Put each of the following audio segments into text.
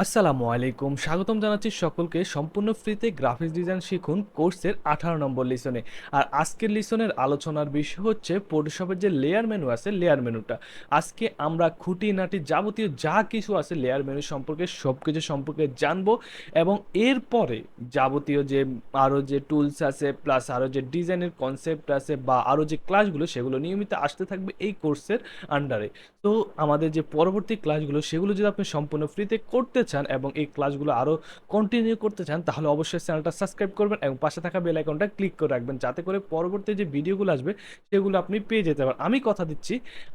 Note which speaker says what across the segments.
Speaker 1: আসসালামু আলাইকুম, স্বাগতম জানাচ্ছি সকলকে সম্পূর্ণ ফ্রিতে গ্রাফিক্স ডিজাইন শিখুন কোর্সের 18 নম্বর লিসনে। আর আজকের লিসনের আলোচনার বিষয় হচ্ছে ফটোশপের যে লেয়ার মেনু আছে, লেয়ার মেনুটা। আজকে আমরা খুঁটিনাটি যাবতীয় যা কিছু আছে লেয়ার মেনু সম্পর্কে সব কিছু সম্পর্কে জানবো, এবং এরপরে যাবতীয় যে আরও যে টুলস আছে প্লাস আরও যে ডিজাইনের কনসেপ্ট আছে বা আরও যে ক্লাসগুলো সেগুলো নিয়মিত আসতে থাকবে এই কোর্সের আন্ডারে। তো আমাদের যে পরবর্তী ক্লাসগুলো সেগুলো যদি আপনি সম্পূর্ণ ফ্রিতে করতে চান এবং এই ক্লাসগুলো আরও কন্টিনিউ করতে চান, তাহলে অবশ্যই চ্যানেলটা সাবস্ক্রাইব করবেন এবং পাশে থাকা বেল আইকনটা ক্লিক করে রাখবেন, যাতে করে পরবর্তী যে ভিডিওগুলো আসবে সেগুলো আপনি পেয়ে যেতে পারেন। আমি কথা দিচ্ছি,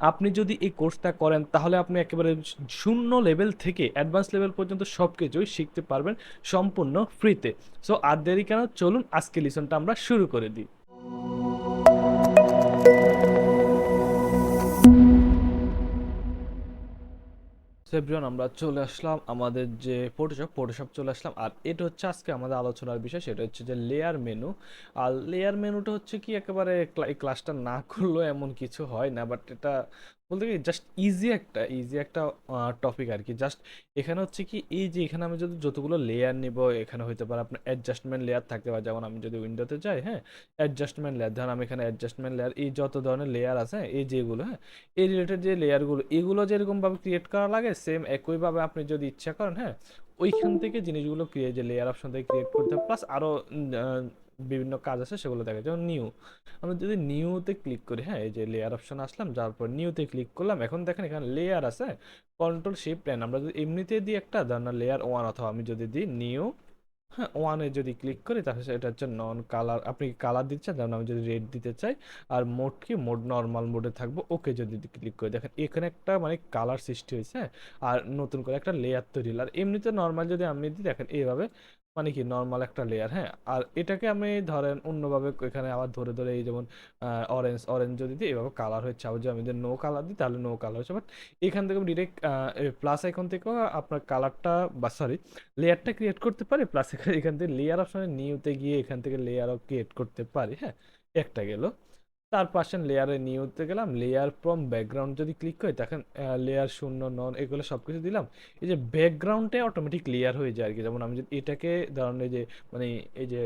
Speaker 1: আপনি যদি এই কোর্সটা করেন তাহলে আপনি একেবারে শূন্য লেভেল থেকে অ্যাডভান্স লেভেল পর্যন্ত সব কিছুই শিখতে পারবেন সম্পূর্ণ ফ্রিতে। সো আর দেরি কেন, চলুন আজকে লিসনটা আমরা শুরু করে দিই। সো এভরিওয়ান, আমরা চলে আসলাম আমাদের যে ফটোশপ চলে আসলাম। আর এটা হচ্ছে আজকে আমাদের আলোচনার বিষয়, সেটা হচ্ছে যে লেয়ার মেনু। আর লেয়ার মেনুটা হচ্ছে কি একেবারে এই ক্লাসটা না করলেও এমন কিছু হয় না, বাট এটা বলতে কি জাস্ট ইজি একটা টপিক আর কি। জাস্ট এখানে হচ্ছে কি, এই যে এখানে আমি যদি যতগুলো লেয়ার নিব, এখানে হইতে পারে আপনার অ্যাডজাস্টমেন্ট লেয়ার থাকতে পারে। যেমন আমি যদি উইন্ডোতে যাই, হ্যাঁ, অ্যাডজাস্টমেন্ট লেয়ার, ধরেন আমি এখানে অ্যাডজাস্টমেন্ট লেয়ার, এই যত ধরনের লেয়ার আছে এই যেগুলো, হ্যাঁ, এই রিলেটেড যে লেয়ারগুলো এগুলো যেরকমভাবে ক্রিয়েট করা লাগে সেম একইভাবে আপনি যদি ইচ্ছা করেন, হ্যাঁ, ওইখান থেকে জিনিসগুলো ক্রিয়েট, যে লেয়ার অপশন থেকে ক্রিয়েট করতে হবে। প্লাস আরও বিভিন্ন কাজ আছে সেগুলো দেখা যায়। যেমন নিউ, আমরা যদি নিউতে ক্লিক করি, হ্যাঁ, এই যে লেয়ার অপশন আসলাম, যার পর নিউতে ক্লিক করলাম, এখন দেখেন এখানে লেয়ার আছে, কন্ট্রোল শিফট এন। আমরা যদি এমনিতে দিই একটা, ধরেন লেয়ার ওয়ান, অথবা আমি যদি দিই নিউ, হ্যাঁ, ওয়ানে যদি ক্লিক করি তাহলে এটা হচ্ছে নন কালার। আপনি কালার দিচ্ছেন, যেমন আমি যদি রেড দিতে চাই, আর মোড কি, মোড নর্মাল মোডে থাকবো। ওকে যদি ক্লিক করি, দেখেন এখানে একটা মানে কালার সৃষ্টি হয়েছে, হ্যাঁ, আর নতুন করে একটা লেয়ার তৈরি হলো। আর এমনিতে নর্মাল যদি আমি দিই, দেখেন এইভাবে মানে কি নর্মাল একটা লেয়ার, হ্যাঁ। আর এটাকে আমি ধরেন অন্যভাবে এখানে আবার ধরে ধরে, এই যেমন অরেঞ্জ অরেঞ্জ যদি দিই এভাবে কালার হচ্ছে। আবার যদি আমি যদি নো কালার দিই তাহলে নো কালার হচ্ছে। বাট এখান থেকে ডিরেক্ট প্লাস আইকন থেকেও আপনার কালারটা, বা সরি, লেয়ারটা ক্রিয়েট করতে পারি। প্লাস এখান থেকে লেয়ার অপশনে নিউতে গিয়ে এখান থেকে লেয়ারও ক্রিয়েট করতে পারি, হ্যাঁ। একটা গেল। তার পাশে লেয়ারে নিউতে গেলাম, লেয়ার ফ্রম ব্যাকগ্রাউন্ড যদি ক্লিক করি, দেখেন লেয়ার শূন্য নন এগুলো সব কিছু দিলাম। এই যে ব্যাকগ্রাউন্ডে অটোমেটিক লেয়ার হয়ে যায় আর কি। যেমন আমি যদি এটাকে ধরেন, এই যে মানে এই যে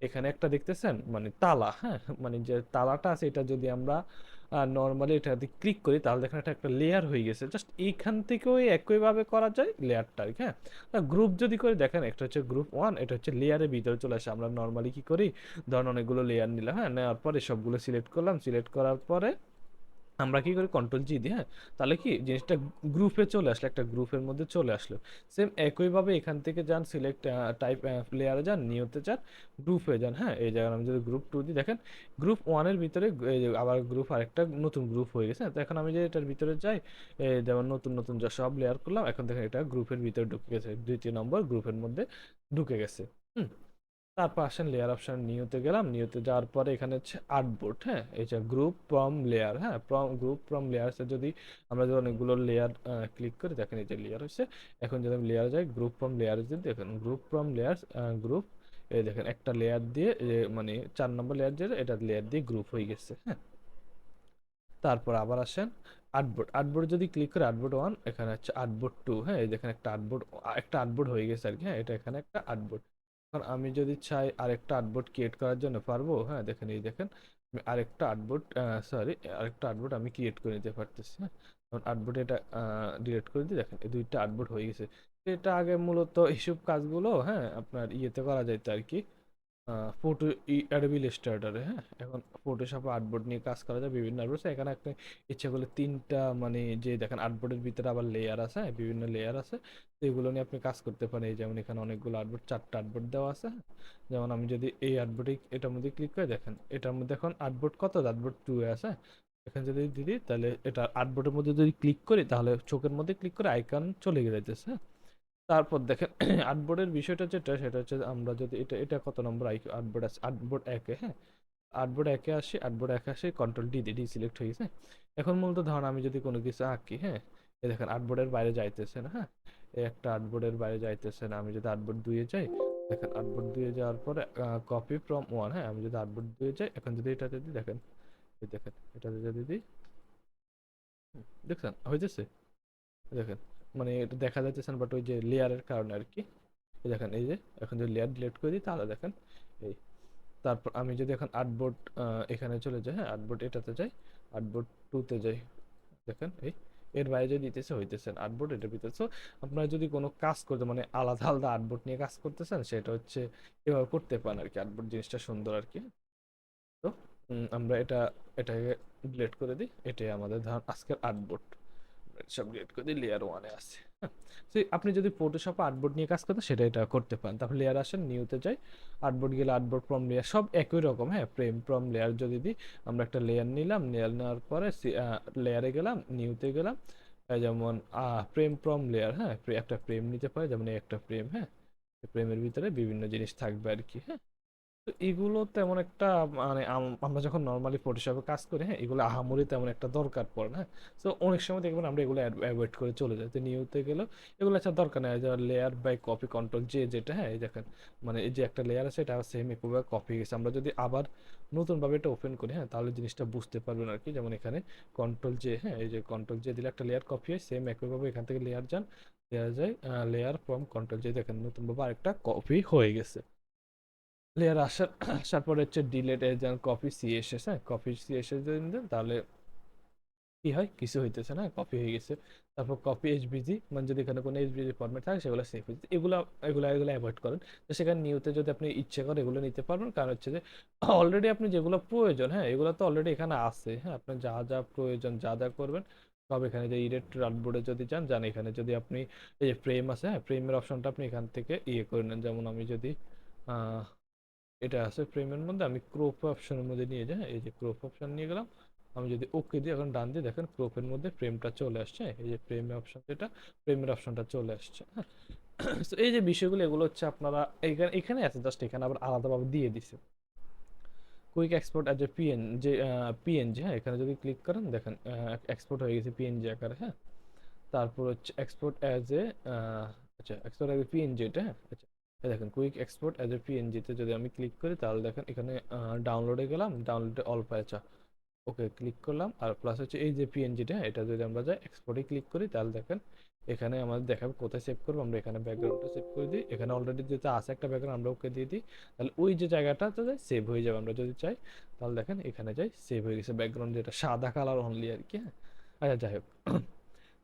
Speaker 1: এখানে একটা দেখতেছেন মানে তালা, হ্যাঁ, মানে যে তালাটা আছে এটা যদি আমরা নর্মালি এটাতে ক্লিক করি, তাহলে দেখেন এটা একটা লেয়ার হয়ে গেছে। জাস্ট এইখান থেকেও একইভাবে করা যায় লেয়ারটা, হ্যাঁ। গ্রুপ যদি করে, দেখেন একটা হচ্ছে গ্রুপ ওয়ান, এটা হচ্ছে লেয়ারের ভিতরে চলে আসে। আমরা নর্মালি কি করি, ধরুন অনেকগুলো লেয়ার নিলাম, হ্যাঁ, নেওয়ার পরে সবগুলো সিলেক্ট করলাম, সিলেক্ট করার পরে আমরা কি করি, কন্ট্রোল জি দিই, হ্যাঁ। তাহলে কি জিনিসটা গ্রুপে চলে আসলো, একটা গ্রুপের মধ্যে চলে আসলো। সেম একইভাবে এখান থেকে যান, সিলেক্ট টাইপ লেয়ারে যান, নিউতে যান, গ্রুপে যান, হ্যাঁ। এই জায়গায় আমি যদি গ্রুপ টু দিই, দেখেন গ্রুপ ওয়ানের ভিতরে এই যে আবার গ্রুপ আরেকটা নতুন গ্রুপ হয়ে গেছে। তো এখন আমি যে এটার ভিতরে যাই, যেমন নতুন নতুন যা সব লেয়ার করলাম, এখন দেখেন এটা গ্রুপের ভিতরে ঢুকে গেছে, দ্বিতীয় নম্বর গ্রুপের মধ্যে ঢুকে গেছে। হুম। তারপর আসেন লেয়ার অপশন, নিউতে গেলাম, নিউতে যাওয়ার পরে এখানে হচ্ছে আর্টবোর্ড, হ্যাঁ, এই যে গ্রুপ ফ্রম লেয়ার, হ্যাঁ, গ্রুপ ফ্রম লেয়ারসে যদি আমরা যদি অনেকগুলো লেয়ার ক্লিক করি, দেখেন এই যে লেয়ার হচ্ছে। এখন যদি আমি লেয়ার যাই, গ্রুপ ফ্রম লেয়ার যদি দেখেন, গ্রুপ ফ্রম লেয়ার গ্রুপ, এই দেখেন একটা লেয়ার দিয়ে মানে 4 নম্বর লেয়ার দিয়ে এটা লেয়ার দিয়ে গ্রুপ হয়ে গেছে, হ্যাঁ। তারপর আবার আসেন আর্টবোর্ড, আর্টবোর্ড যদি ক্লিক করে, আর্টবোর্ড ওয়ান, এখানে হচ্ছে আর্টবোর্ড টু, হ্যাঁ, এই দেখেন একটা আর্টবোর্ড হয়ে গেছে আর কি, হ্যাঁ, এটা এখানে একটা আর্টবোর্ড। এখন আমি যদি চাই আরেকটা আর্টবোর্ড ক্রিয়েট করার জন্য পারবো, হ্যাঁ, দেখেন এই দেখেন আমি আরেকটা আর্টবোর্ড, সরি, আরেকটা আর্টবোর্ড আমি ক্রিয়েট করে নিতে পারতেছি, হ্যাঁ। এখন আর্টবোর্ড এটা ডিলিট করে দিই, দেখেন এই দুইটা আর্টবোর্ড হয়ে গেছে। তো এটা আগে মূলত এইসব কাজগুলো, হ্যাঁ, আপনার ইয়েতে করা যাইতো আর কি, ফটো অ্যাডোবি ইলাস্ট্রেটরে, হ্যাঁ। এখন ফটোশপে আর্টবোর্ড নিয়ে কাজ করা যায়, বিভিন্ন আর্টবোর্ড এখানে একটা ইচ্ছা করলে তিনটা মানে যে দেখেন আর্টবোর্ডের ভিতরে আবার লেয়ার আছে, হ্যাঁ, বিভিন্ন লেয়ার আছে। তো এগুলো নিয়ে আপনি কাজ করতে পারেন। এই যেমন এখানে অনেকগুলো আর্টবোর্ড, 4টা আর্টবোর্ড দেওয়া আছে, হ্যাঁ। যেমন আমি যদি এই আর্টবোর্ডে এটার মধ্যে ক্লিক করে, দেখেন এটার মধ্যে এখন আর্টবোর্ড কত, আর্টবোর্ড টু এ আছে। এখানে যদি দিদি, তাহলে এটা আর্টবোর্ডের মধ্যে যদি ক্লিক করি, তাহলে চোখের মধ্যে ক্লিক করে আইকন চলে যাইতেছে, হ্যাঁ। তারপর দেখেন আর্টবোর্ডের বিষয়টা যেটা, সেটা হচ্ছে আমরা যদি এটা এটা কত নম্বর আর্টবোর্ড আছে, আর্টবোর্ড একে, হ্যাঁ। আর্টবোর্ড একে আসি, কন্ট্রোল ডি দিয়ে, ডি সিলেক্ট হয়ে গেছে। এখন মূলত ধরুন আমি যদি কোনো কিছু আঁকি, হ্যাঁ, এই দেখেন আর্টবোর্ডের বাইরে যাইতেছে না, হ্যাঁ। এই একটা আর্টবোর্ডের বাইরে যাইতেছে না। আমি যদি আর্টবোর্ড দুয়ে যাই, দেখেন আর্টবোর্ড দুয়ে যাওয়ার পরে কপি ফ্রম ওয়ান, হ্যাঁ, আমি যদি আর্টবোর্ড দুয়ে যাই, এখন যদি এটাতে দিই, দেখেন এই দেখেন এটাতে যদি দিই, দেখছেন হইতেছে, দেখেন মানে এটা দেখা যাইতেছে না, বাট ওই যে লেয়ারের কারণে আর কি। এই দেখেন এই যে এখন যদি লেয়ার ডিলিট করে দিই তাহলে দেখেন এই, তারপর আমি যদি এখন আর্টবোর্ড এখানে চলে যাই, হ্যাঁ আর্টবোর্ড এটাতে যাই, আর্টবোর্ড টুতে যাই, দেখেন এই এর বাইরে যদি দিতেছে হইতেছে আর্টবোর্ড এটার ভিতরে। সো আপনারা যদি কোনো কাজ করতে মানে আলাদা আলাদা আর্টবোর্ড নিয়ে কাজ করতেছেন সেটা হচ্ছে এভাবে করতে পারেন আর কি, আর্টবোর্ড জিনিসটা সুন্দর আর কি। তো আমরা এটাকে ডিলিট করে দিই, এটাই আমাদের ধরুন আজকের আর্টবোর্ড, সব ডিলিট করে দিই, লেয়ার ওয়ানে আছে। তো আপনি যদি ফটোশপে আর্টবোর্ড নিয়ে কাজ করতেন সেটা এটা করতে পারেন। তারপর লেয়ার আসেন, নিউতে যাই, আর্টবোর্ড গেলে আর্টবোর্ড ফ্রম লেয়ার সব একই রকম, হ্যাঁ ফ্রেম ফ্রম লেয়ার যদি দিই, আমরা একটা লেয়ার নিলাম, লেয়ার নেওয়ার পরে লেয়ারে গেলাম, নিউতে গেলাম, যেমন ফ্রেম ফ্রম লেয়ার, হ্যাঁ একটা ফ্রেম নিতে পারে, যেমন এই একটা ফ্রেম, হ্যাঁ ফ্রেমের ভিতরে বিভিন্ন জিনিস থাকবে আর কি, হ্যাঁ। তো এগুলো তেমন একটা মানে আমরা যখন নর্মালি ফটোশপে কাজ করি, হ্যাঁ এগুলো আহামরি তেমন একটা দরকার পড়ে না, হ্যাঁ। তো অনেক সময় দেখবেন আমরা এগুলো অ্যাভয়েড করে চলে যাই, তো নিউতে গেলেও এগুলো আচ্ছা দরকার নেই, যে লেয়ার বাই কপি কন্ট্রোল যে যেটা, হ্যাঁ এই দেখেন মানে এই যে একটা লেয়ার আছে এটা সেম একইভাবে কপি গেছে, আমরা যদি আবার নতুনভাবে এটা ওপেন করি, হ্যাঁ তাহলে জিনিসটা বুঝতে পারবেন আর কি। যেমন এখানে কন্ট্রোল জে, হ্যাঁ এই যে কন্ট্রোল জে দিলে একটা লেয়ার কপি হয়, সেম একইভাবে এখান থেকে লেয়ার যান, লেয়ার যায়, লেয়ার ফ্রম কন্ট্রোল জে, দেখেন নতুনভাবে আরেকটা কপি হয়ে গেছে। লেয়ার আসার পরে হচ্ছে ডিলেট এজেন্ট কপি সিএসএস, হ্যাঁ কপি সিএসএস যদি দেন তাহলে কি হয়, কিছু হইতেছে না, কপি হয়ে গেছে। তারপর কপি এইচবিজি, মানে যদি এখানে কোনো এইচবিজি ফরম্যাট থাকে সেগুলো সেভ হয়ে যায়, এগুলো এগুলো এগুলো অ্যাভয়েড করেন। তো সেখানে নিউতে যদি আপনি ইচ্ছে করেন এগুলো নিতে পারবেন, কারণ হচ্ছে যে অলরেডি আপনি যেগুলো প্রয়োজন, হ্যাঁ এগুলো তো অলরেডি এখানে আছে, হ্যাঁ আপনার যা যা প্রয়োজন যা যা করবেন সব এখানে, যে ইরেট আর্টবোর্ডে যদি যান এখানে যদি আপনি এই যে ফ্রেম আছে, হ্যাঁ ফ্রেমের অপশনটা আপনি এখান থেকে ইয়ে করে নেন। যেমন আমি যদি এটা আছে ফ্রেমের মধ্যে, আমি ক্রপ অপশনের মধ্যে নিয়ে যাই, এই যে ক্রপ অপশন নিয়ে গেলাম, আমি যদি ওকে দিই এখন ডান দিয়ে দেখেন ক্রপের মধ্যে ফ্রেমটা চলে আসছে, এই যে ফ্রেমের অপশন, যেটা ফ্রেমের অপশনটা চলে আসছে, হ্যাঁ। তো এই যে বিষয়গুলো এগুলো হচ্ছে আপনারা এখানে এখানে আছে, জাস্ট এখানে আবার আলাদাভাবে দিয়ে দিছে quick export as a PNG, হ্যাঁ এখানে যদি ক্লিক করেন দেখেন এক্সপোর্ট হয়ে গেছে পিএনজি আকারে, হ্যাঁ। তারপর হচ্ছে এক্সপোর্ট অ্যাজ এ আচ্ছা এক্সপোর্ট অ্যাজ এ পিএনজি, এটা হ্যাঁ আচ্ছা এই দেখেন কুইক এক্সপোর্ট অ্যাজ এ পিএনজিতে যদি আমি ক্লিক করি তাহলে দেখেন এখানে ডাউনলোডে গেলাম, ডাউনলোডে অল পেয়েছা, ওকে ক্লিক করলাম, আর প্লাস হচ্ছে এই যে পিএনজিটা এটা যদি আমরা যাই এক্সপোর্টে ক্লিক করি তাহলে দেখেন এখানে আমাদের দেখাবে কোথায় সেভ করবো, আমরা এখানে ব্যাকগ্রাউন্ডটা সেভ করে দিই, এখানে অলরেডি যেটা আছে একটা ব্যাকগ্রাউন্ড আমরা ওকে দিয়ে দিই, তাহলে ওই যে জায়গাটাতে সেভ হয়ে যাবে। আমরা যদি চাই তাহলে দেখেন এখানে যাই সেভ হয়ে গেছে ব্যাকগ্রাউন্ড, যেটা সাদা কালার অনলি আর কি, হ্যাঁ। আচ্ছা যাই হোক,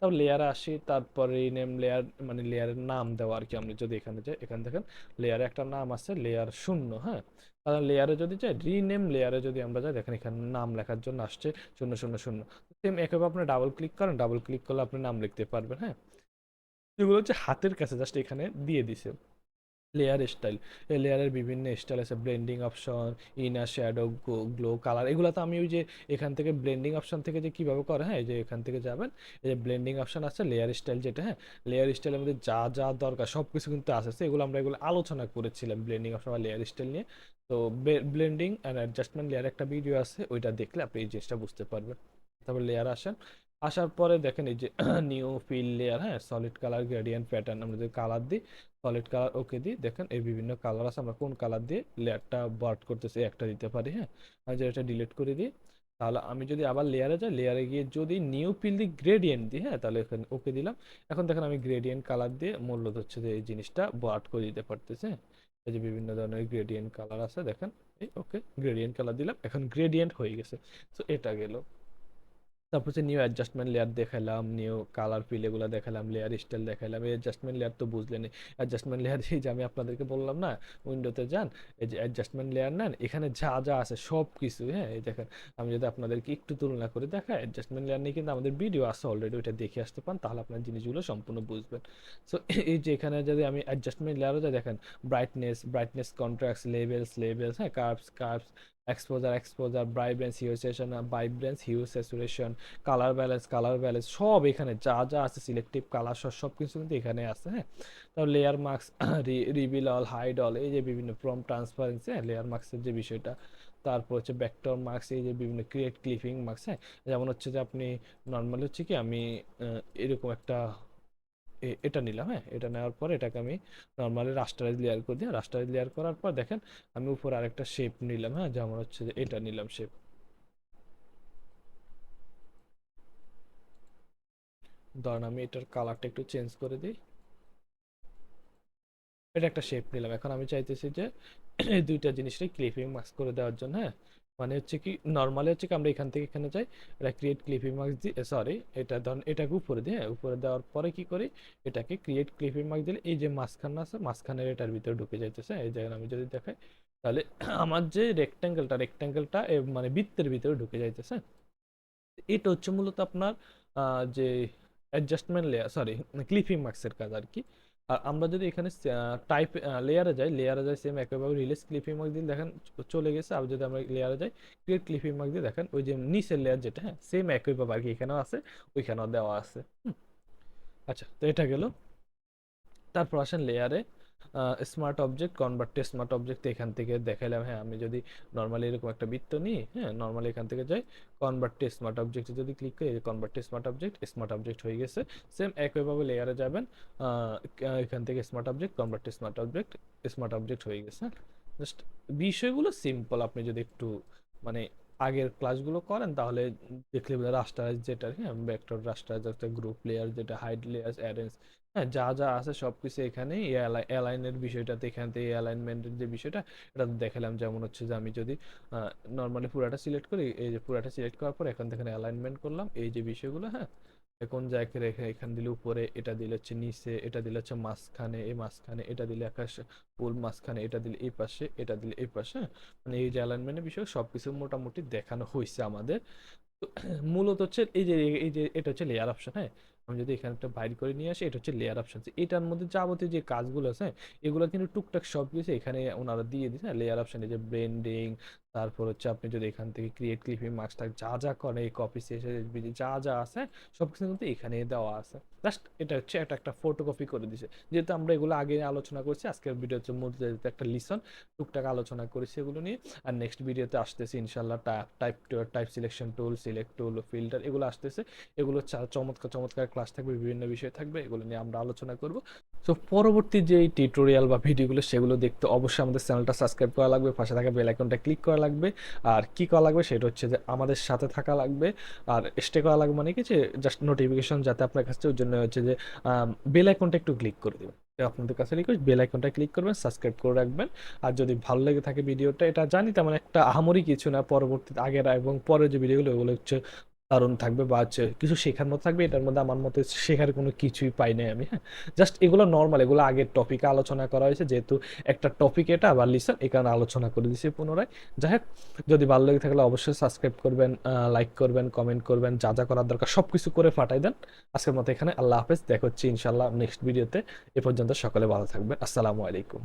Speaker 1: তারপর লেয়ারে আসি, তারপরে রিনেম লেয়ার মানে লেয়ারের নাম দেওয়া আর কি। আমরা যদি এখানে যাই এখানে দেখেন লেয়ারে একটা নাম আছে লেয়ার শূন্য, হ্যাঁ। তাহলে লেয়ারে যদি যাই রিনেম লেয়ারে যদি আমরা যাই দেখেন এখানে নাম লেখার জন্য আসছে 000। সেম একইভাবে আপনি ডাবল ক্লিক করেন, ডাবল ক্লিক করলে আপনি নাম লিখতে পারবেন, হ্যাঁ। এগুলো হচ্ছে হাতের কাছে জাস্ট এখানে দিয়ে দিছে। লেয়ার স্টাইল, এই লেয়ারের বিভিন্ন স্টাইল আছে, blending option, inner shadow, glow colour, এগুলো তো আমি ওই যে এখান থেকে ব্লেন্ডিং অপশন থেকে যে কীভাবে করে, হ্যাঁ এই যে এখান থেকে যাবেন, এই যে ব্লেন্ডিং অপশন আছে, লেয়ার স্টাইল যেটা, হ্যাঁ লেয়ার স্টাইলের মধ্যে যা যা দরকার সব কিছু কিন্তু আছে, তো এগুলো আমরা এগুলো আলোচনা করেছিলাম ব্লেন্ডিং অপশন বা লেয়ার স্টাইল নিয়ে। তো ব্লেন্ডিং অ্যান্ড অ্যাডজাস্টমেন্ট লেয়ার একটা ভিডিও আছে, ওইটা দেখলে আপনি এই জিনিসটা বুঝতে পারবেন। তারপর লেয়ার আসেন, আসার পরে দেখেন এই যে নিউ ফিল লেয়ার, হ্যাঁ সলিড কালার গ্রেডিয়েন্ট প্যাটার্ন, আমরা যদি কালার দিই সলিড কালার ওকে দিই, দেখেন এই বিভিন্ন কালার আছে, আমরা কোন কালার দিয়ে লেয়ারটা বার্ট করতেছি একটা দিতে পারি, হ্যাঁ। আমি যদি এটা ডিলিট করে দিই তাহলে আমি যদি আবার লেয়ারে যাই, লেয়ারে গিয়ে যদি নিউ ফিল দিই গ্রেডিয়েন্ট দিই, হ্যাঁ তাহলে এখানে ওকে দিলাম। এখন দেখেন আমি গ্রেডিয়েন্ট কালার দিয়ে মূলত হচ্ছে যে এই জিনিসটা বার্ট করে দিতে পারতেছে, হ্যাঁ। এই যে বিভিন্ন ধরনের গ্রেডিয়েন্ট কালার আছে দেখেন, এই ওকে গ্রেডিয়েন্ট কালার দিলাম, এখন গ্রেডিয়েন্ট হয়ে গেছে। তো এটা গেল। তারপর হচ্ছে নিউ অ্যাডজাস্টমেন্ট লেয়ার দেখালাম, নিউ কালার ফিল এগুলো দেখালাম, লেয়ার স্টাইল দেখালাম। এই অ্যাডজাস্টমেন্ট লেয়ার তো বুঝলেন, অ্যাডজাস্টমেন্ট লেয়ার এই যে আমি আপনাদেরকে বললাম না, উইন্ডোতে যান, এই যে অ্যাডজাস্টমেন্ট লেয়ার নেন, এখানে যা যা আছে সব কিছু, হ্যাঁ এই দেখেন আমি যদি আপনাদেরকে একটু তুলনা করে দেখাই, অ্যাডজাস্টমেন্ট লেয়ার নিয়ে কিন্তু আমাদের ভিডিও আছে অলরেডি, ওইটা দেখে আসতে পান, তাহলে আপনার জিনিসগুলো সম্পূর্ণ বুঝবেন। সো এই যে এখানে যদি আমি অ্যাডজাস্টমেন্ট লেয়ারও যাই দেখেন ব্রাইটনেস কন্ট্রাস্ট লেভেলস, হ্যাঁ curves exposure vibrance hue saturation, colour balance সব এখানে যা যা আছে, সিলেক্টিভ কালার সব কিছু কিন্তু এখানে আছে, হ্যাঁ। তারপর layer marks, reveal all, hide all, এই যে বিভিন্ন ফ্রম ট্রান্সপারেন্সি, হ্যাঁ লেয়ার মার্কসের যে বিষয়টা। তারপর হচ্ছে ভেক্টর মার্কস, এই যে বিভিন্ন ক্রিয়েট ক্লিপিং মার্কস, হ্যাঁ। যেমন হচ্ছে যে আপনি নর্মালি হচ্ছে কি আমি এরকম একটা এটা নিলাম, হ্যাঁ এটা নেওয়ার পর এটাকে আমি নর্মালি রাস্টারাইজ লেয়ার করে দিই, রাস্টারাইজ লেয়ার করার পর দেখেন আমি উপরে আরেকটা শেপ নিলাম, হ্যাঁ যেমন হচ্ছে যে এটা নিলাম শেপ, ধরেন আমি এটার কালারটা একটু চেঞ্জ করে দিই, এটা একটা শেপ নিলাম। এখন আমি চাইতেছি যে এই দুইটা জিনিসটাই ক্লিপিং মাস্ক করে দেওয়ার জন্য, হ্যাঁ। মানে হচ্ছে কি, নর্মালি হচ্ছে কি আমরা এখান থেকে এখানে যাই, এটা ক্রিয়েট ক্লিপিং মাস্ক দিই, সরি এটা ধরুন এটাকে উপরে দিই, হ্যাঁ। উপরে দেওয়ার পরে কি করি, এটাকে ক্রিয়েট ক্লিপিং মাস্ক দিলে এই যে মাঝখানে আছে, মাঝখানের এটার ভিতরে ঢুকে যাইতেছে। এই জায়গায় আমি যদি দেখাই, তাহলে আমার যে রেক্ট্যাঙ্গেলটা মানে বৃত্তের ভিতরে ঢুকে যাইতেছে। এটা হচ্ছে মূলত আপনার যে অ্যাডজাস্টমেন্ট লেয়ার, সরি ক্লিপিং মার্কসের কাজ আর কি। আর আমরা যদি এখানে টাইপ লেয়ারে যাই সেম একইভাবে রিলিজ ক্লিপিং মার্ক দিয়ে দেখেন চলে গেছে। আর যদি আমরা লেয়ারে যাই ক্রিয়েট ক্লিপিং মার্ক দিয়ে দেখেন ওই যে নিচের লেয়ার যেটা, হ্যাঁ সেম একইভাবে আর কি এখানেও আছে, ওইখানেও দেওয়া আছে। আচ্ছা, তো এটা গেল। তারপর আসেন লেয়ারে smart object, convert to smart object. এখান থেকে দেখাইলাম, হ্যাঁ আমি যদি নর্মালি এরকম একটা বৃত্ত নিই, হ্যাঁ নর্মালি এখান থেকে যাই কনভার্ট টু স্মার্ট অবজেক্টে যদি ক্লিক করি, কনভার্ট টু স্মার্ট অবজেক্ট হয়ে গেছে। সেম একইভাবে লেয়ারে যাবেন, এখান থেকে smart object, convert to smart object হয়ে গেছে। জাস্ট বিষয়গুলো সিম্পল, আপনি যদি একটু মানে আগের ক্লাসগুলো করেন তাহলে দেখলে রাস্টারাইজ যেটা, হ্যাঁ ভেক্টর রাস্টারাইজ, একটা গ্রুপ লেয়ার যেটা, হাইড লেয়ার, অ্যারেঞ্জ, হ্যাঁ যা যা আছে সব কিছু এখানে। অ্যালাইনের বিষয়টাতে এখান থেকে অ্যালাইনমেন্টের যে বিষয়টা, এটা দেখালাম। যেমন হচ্ছে যে আমি যদি নর্মালি পুরাটা সিলেক্ট করি, এই যে পুরাটা সিলেক্ট করার পর এখন দেখেন অ্যালাইনমেন্ট করলাম, এই যে বিষয়গুলো, হ্যাঁ কোন জায়গায় রেখে, এখান দিলে উপরে, এটা দিলে হচ্ছে নিচে, এটা দিলে হচ্ছে মাঝখানে, এই মাঝখানে এটা দিলে আকাশ পুল মাঝখানে, এটা দিলে এই পাশে, এটা দিলে এই পাশে, হ্যাঁ। মানে এই যে অ্যালাইনমেন্টের বিষয় সবকিছু মোটামুটি দেখানো হয়েছে আমাদের। তো মূলত হচ্ছে এই যে এটা হচ্ছে লেয়ার অপশন, হ্যাঁ। আমি যদি এখানে একটা বাইর করে নিয়ে আসি, এটা হচ্ছে লেয়ার অপশন। এটার মধ্যে যাবতীয় যে কাজগুলো আছে, হ্যাঁ, এগুলো কিন্তু টুকটাক সব কিছু এখানে ওনারা দিয়ে দিচ্ছে, হ্যাঁ। লেয়ার অপশন, এই যে ব্লেন্ডিং, তারপর হচ্ছে আপনি যদি এখান থেকে ক্রিয়েট ক্লিপিং মাস্কটা যা যা করে, এই কপি শেষে যা যা আছে সব কিছু কিন্তু এখানে দেওয়া আছে। জাস্ট এটা হচ্ছে একটা ফটোকপি করে দিছে। যেহেতু আমরা এগুলো আগে আলোচনা করছি, আজকের ভিডিও হচ্ছে মধ্যে একটা লিসন, টুকটাক আলোচনা করেছি এগুলো নিয়ে। আর নেক্সট ভিডিওতে আসতেছে ইনশাল্লাহ টাইপ সিলেকশন টুল, সিলেক্ট টুল, ফিল্টার, এগুলো আসতেছে। এগুলো চমৎকার চমৎকার ক্লাস থাকবে, বিভিন্ন বিষয় থাকবে, এগুলো নিয়ে আমরা আলোচনা করব। তো পরবর্তী যে টিউটোরিয়াল বা ভিডিওগুলো সেগুলো দেখতে অবশ্যই আমাদের চ্যানেলটা সাবস্ক্রাইব করা লাগবে, পাশে থাকা বেল আইকনটা ক্লিক করা লাগবে। আর কি করা লাগবে সেটা হচ্ছে যে আমাদের সাথে থাকা লাগবে। আর স্টে করা লাগবে মানে কি, যে জাস্ট নোটিফিকেশন যাতে আপনার কাছে, ওর জন্য হচ্ছে যে বেল আইকনটা একটু ক্লিক করে দেবেন। আপনাদের কাছে রিকোয়েস্ট, বেল আইকনটা ক্লিক করবেন, সাবস্ক্রাইব করে রাখবেন। আর যদি ভালো লেগে থাকে ভিডিওটা, এটা জানি তেমন একটা আহামরি কিছু না, পরবর্তীতে আগের এবং পরের যে ভিডিওগুলো ওগুলো হচ্ছে দারুণ থাকবে, বা হচ্ছে কিছু শেখার মতো থাকবে। এটার মধ্যে আমার মতে শেখার কোনো কিছুই পাই নাই আমি, হ্যাঁ। জাস্ট এগুলো নর্মাল, এগুলো আগের টপিকে আলোচনা করা হয়েছে, যেহেতু একটা টপিক এটা আবার লিসন, এই কারণে আলোচনা করে দিয়েছি পুনরায়। যাই হোক, যদি ভালো লেগে থাকলে অবশ্যই সাবস্ক্রাইব করবেন, লাইক করবেন, কমেন্ট করবেন, যা যা করার দরকার সব কিছু করে পাঠাই দেন। আজকের মতো এখানে আল্লাহ হাফেজ, দেখা হচ্ছে ইনশাল্লাহ নেক্সট ভিডিওতে। এ পর্যন্ত সকলে ভালো থাকবেন, আসসালামু আলাইকুম।